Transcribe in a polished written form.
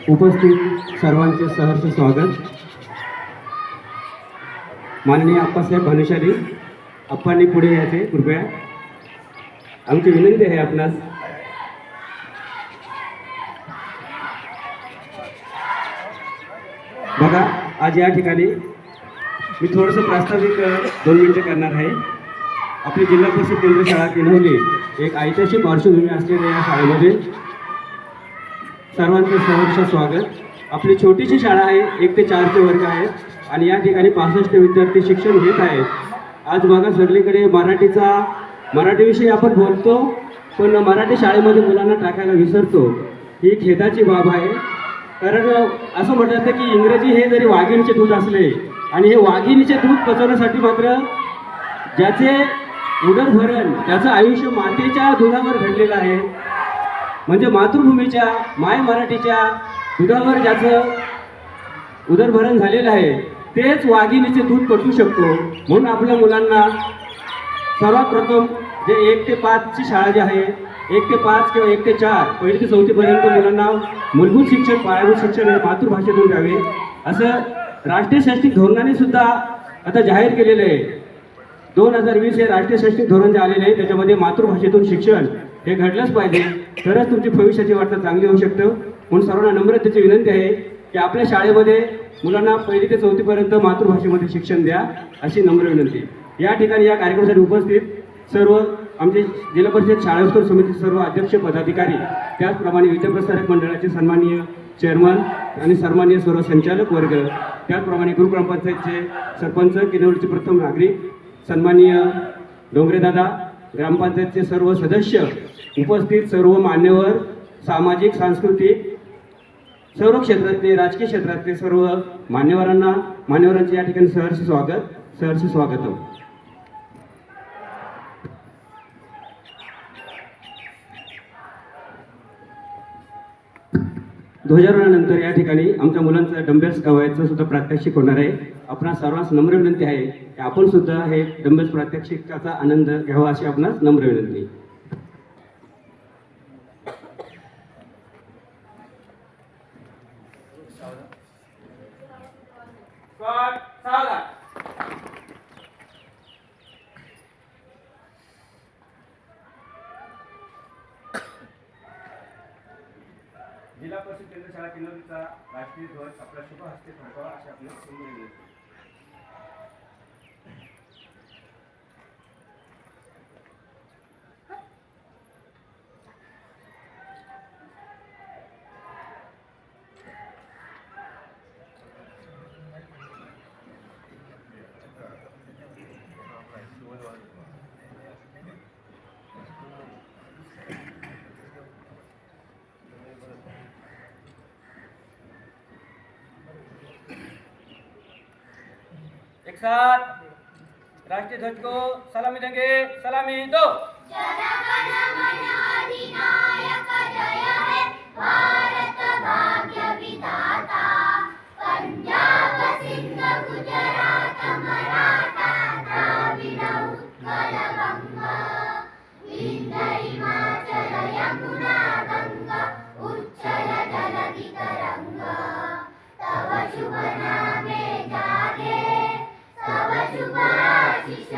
उपस्थित सर्वांचे सहर्ष स्वागत. माननीय अप्पासाहेब भानुशाली अप्पांनी पुढे यायचे कृपया. आमची विनंती आहे आपणास. बघा, आज या ठिकाणी मी थोडंसं प्रास्ताविक 2 मिनिटं करणार आहे. आपली जिल्हा परिषद केंद्र शाळा किनवली एक ऐतिहासिक पार्श्वभूमी असलेल्या या शाळेमध्ये सर्वांचे सहर्ष स्वागत. आपली छोटीशी शाळा आहे, 1 ते 4चे वर्ग आहेत आणि या ठिकाणी 65 विद्यार्थी शिक्षण घेत आहेत. आज बघा सगळीकडे मराठीविषयी आपण बोलतो, पण मराठी शाळेमध्ये मुलांना टाकायला विसरतो. ही खेदाची बाब आहे. कारण असं म्हटलं जातं की इंग्रजी हे जरी वाघिणीचे दूध असले आणि हे वाघिणीचे दूध पचवण्यासाठी मात्र ज्याचे उदरभरण त्याचं आयुष्य मातेच्या दुधावर घडलेलं आहे, म्हणजे मातृभूमीच्या माय मराठीच्या दुधावर ज्याचं उदरभरण झालेलं आहे तेच वाघिणीचे दूध पचवू शकतो. म्हणून आपल्या मुलांना सर्वात प्रथम जे 1 ते 5ची शाळा जी आहे, 1 ते 5 किंवा 1 ते 4 पहिली ते 4थीपर्यंत मुलांना मूलभूत शिक्षण, पायाभूत शिक्षण हे मातृभाषेतून द्यावे असं राष्ट्रीय शैक्षणिक धोरणाने सुद्धा आता जाहीर केलेलं आहे. 2020 हे राष्ट्रीय शैक्षणिक धोरण जे आलेले आहे त्याच्यामध्ये मातृभाषेतून शिक्षण हे घडलंच पाहिजे, तरच तुमची भविष्याची वाटचाल चांगली होऊ शकतं. म्हणून सर्वांना नम्रतेची विनंती आहे की आपल्या शाळेमध्ये मुलांना पहिली ते 4थीपर्यंत मातृभाषेमध्ये शिक्षण द्या अशी नम्र विनंती. या ठिकाणी या कार्यक्रमासाठी उपस्थित सर्व आमचे जिल्हा परिषद शाळोत्सव समितीचे सर्व अध्यक्ष पदाधिकारी, त्याचप्रमाणे विद्याप्रसारक मंडळाचे सन्माननीय चेअरमन आणि सन्माननीय सर्व संचालक वर्ग, त्याचप्रमाणे ग्रामपंचायतचे सरपंच, किनवलीचे प्रथम नागरिक, सन्माननीय डोंगरेदादा, ग्रामपंचायतचे सर्व सदस्य, उपस्थित सर्व मान्यवर, सामाजिक सांस्कृतिक सर्व क्षेत्रातले, राजकीय क्षेत्रातले सर्व मान्यवरांचे या ठिकाणी सहर्ष स्वागत. 2000 या ठिकाणी आमच्या मुलांचं डंबेल्स गावायचं सुद्धा प्रात्यक्षिक होणार आहे. आपणास सर्वांस नम्र विनंती आहे की आपण सुद्धा हे डंबेल्स प्रात्यक्षिकाचा आनंद घ्यावा अशी आपणास नम्र विनंती. जिल्हा परिषद केंद्र शाळा किनवलीचा राष्ट्रीय ध्वज आपल्या शुभ हस्ते फडकावा अशी आपल्याला नम्र विनंती. एक साथ राष्ट्रीय ध्वज को सलामी देंगे. सलामी दो. अधिनायक जय हे भारत भाग्य विधाता. पंजाब सिंध गुजरात मराठा द्राविड उत्कल गंगा. विंध्य हिमाचल यमुना गंगा उच्चल जलधि तरंगा. तव शुभ नामे जागे, तव शुभ आशीष